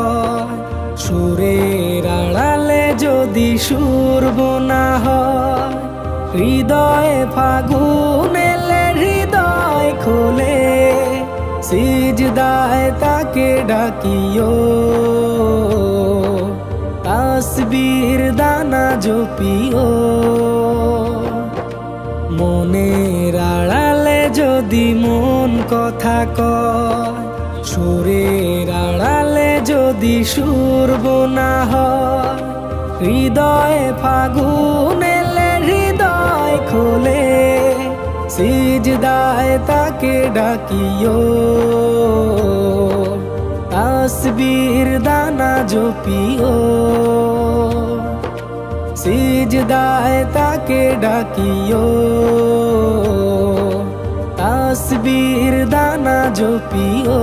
কয় সুরের আড়ালে যদি সুর বোনা হয় হৃদয়ে ফাগুন এলে হৃদয় খোলে সিজদায় তাকে ডাকিও তাসবির দানা জপিও মনের আড়ালে যদি মন কথা কয় সুরের আড়ালে যদি সুর বোনা হয় হৃদয়ে ফাগুন এলে হৃদয় খোলে সিজদায় তাকে ডাকিও তাসবির দানা জপিও সিজদায় তাকে ডাকিও তাসবির দানা জপিও।